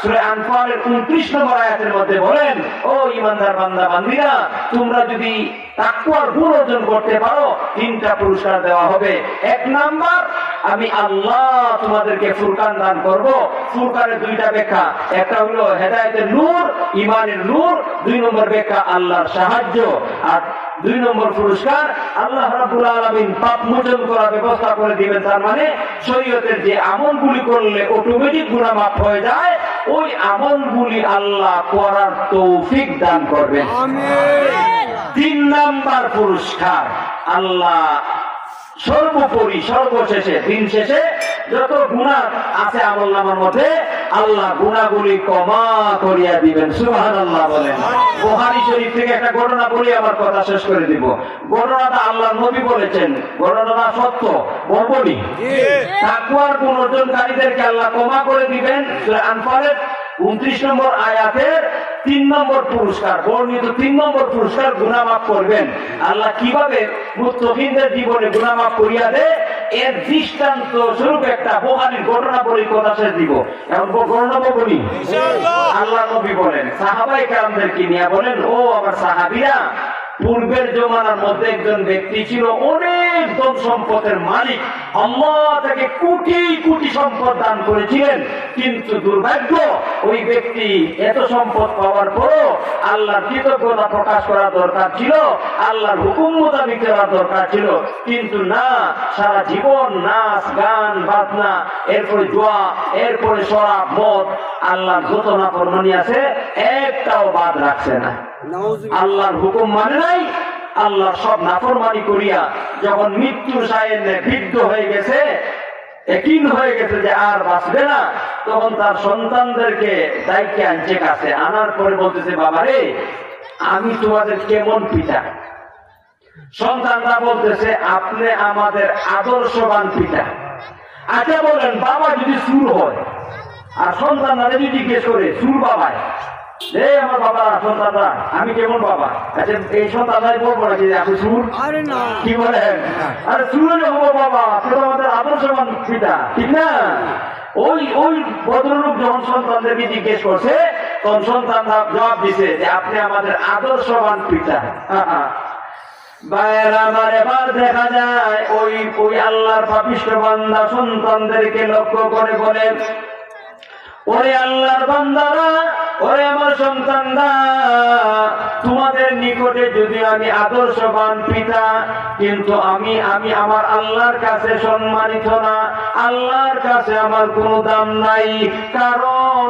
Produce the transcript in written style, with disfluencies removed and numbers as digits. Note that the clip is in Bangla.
সূরা আনফালের 29 নম্বর আয়াতের মধ্যে বলেন, ও ঈমানদার বান্দা বান্দীরা, তোমরা যদি তাকওয়ার গুণ অর্জন করতে পারো 3টা পুরস্কার দেওয়া হবে। 1 নাম্বার, আমি আল্লাহ তোমাদেরকে ফুরকান দান করব। ফুরকানের 2টা ব্যাখ্যা, একটা হলো হেদায়েতের নূর, ঈমানের নূর, 2 নম্বর ব্যাখ্যা আল্লাহর সাহায্য। আর 2 নম্বর পুরস্কার, আল্লাহ রাব্বুল আলামিন পাপ মোচন করার ব্যবস্থা করে দিবেন। তার মানে শরীয়তের যে আমলগুলি করলে অটোমেটিক গুনাহ মাফ হয়ে যায়, ওই আমলগুলি আল্লাহ করার তৌফিক দান করবেন। আমিন। 3 নাম্বার পুরস্কার, আল্লাহ সর্বোপরি সর্বশেষে দিন শেষে যত গুনাহ আছে আমলনামার মধ্যে আল্লাহ গুনাহগুলি ক্ষমা করিয়া দিবেন। সুবহানাল্লাহ বলেন। বুখারী শরীফ থেকে একটা ঘটনা বলি, আমার কথা শেষ করে দিব। ঘটনাটা আল্লাহর নবী বলেছেন, ঘটনাটা সত্য, বলবনি। তাকওয়ার গুণ অর্জনকারীদেরকে আল্লাহ ক্ষমা করে দিবেন। সূরা আনফালের 29 নম্বর আয়াতের 3 নম্বর পুরস্কার, বর্ণিত 3 নম্বর পুরস্কার, গুনাহ মাফ করবেন। আল্লাহ কিভাবে মুত্তাকিনদের জীবনে গুনাহ মাফ করিয়া দেয়, এর দৃষ্টান্ত স্বরূপ একটা বুখারীর ঘটনা বলি, কথা শেষ দিব। এখন ঘটনা বলি ইনশাআল্লাহ। আল্লাহ নবী বলেন, সাহাবায়ে কেরামদেরকে নিয়ে বলেন, ও আমার সাহাবীরা, পূর্বের জমানার মধ্যে একজন ব্যক্তি ছিল, অনেক ধন সম্পদের মালিক, আল্লাহ তাকে কোটি কোটি সম্পদ দান করেছিলেন। কিন্তু দুর্ভাগ্য, ওই ব্যক্তি এত সম্পদ পাওয়ার পরও আল্লাহর কৃতজ্ঞতা প্রকাশ করা দরকার ছিল, আল্লাহর হুকুম মোতাবেক চলার দরকার ছিল। কিন্তু না, সারা জীবন নাচ গান বাজনা, এরপরে জুয়া, এরপরে শরাব মদ, আল্লাহর যত নাফরমানি আছে একটাও বাদ রাখছে না। আল্লাহর হুকুম মানে নাই, আল্লাহর সব নাফরমানি করিয়া যখন মৃত্যুর সায়নে বিদ্ধ হয়ে গেছে, একই হয়ে গেছে যে আর বাঁচবে না, তখন তার সন্তানদেরকে দায়িত্বে আনছে কাছে, আনার পরে বলতেছে, বাবা রে, আমি তোমাদের কেমন পিতা? সন্তানরা বলতেছে, আপনি আমাদের আদর্শবান পিতা। আচ্ছা বলেন, বাবা যদি সুর হয় আর সন্তানরা যদি জিজ্ঞেস করে সুর বাবায়, আমার বাবা সন্তানরা আমি কেমন বাবা? আচ্ছা, এই সন্তানরাই বলবো নাকি যে আপনি সুর? কি বলেন? আরে সুর হবো বাবা, আপনি তো আমাদের আদর্শবান পিতা, ঠিক না? ওই ওই ভদ্রলোক যখন সন্তানদেরকে জিজ্ঞেস করছে, তখন সন্তানরা জবাব দিছে যে আপনি আমাদের আদর্শবান পিতা। বাইরে আমার এবার দেখা যায় ওই আল্লাহর পাপিষ্ঠ বান্দা সন্তানদেরকে লক্ষ্য করে বলে, ওরে আল্লাহর বান্দারা, ওরে আমার সন্তানরা, তোমাদের নিকটে যদি আমি আদর্শবান পিতা, কিন্তু আমি আমার আল্লাহর কাছে সম্মানিত না, আল্লাহর কাছে আমার কোনো দাম নাই, কারণ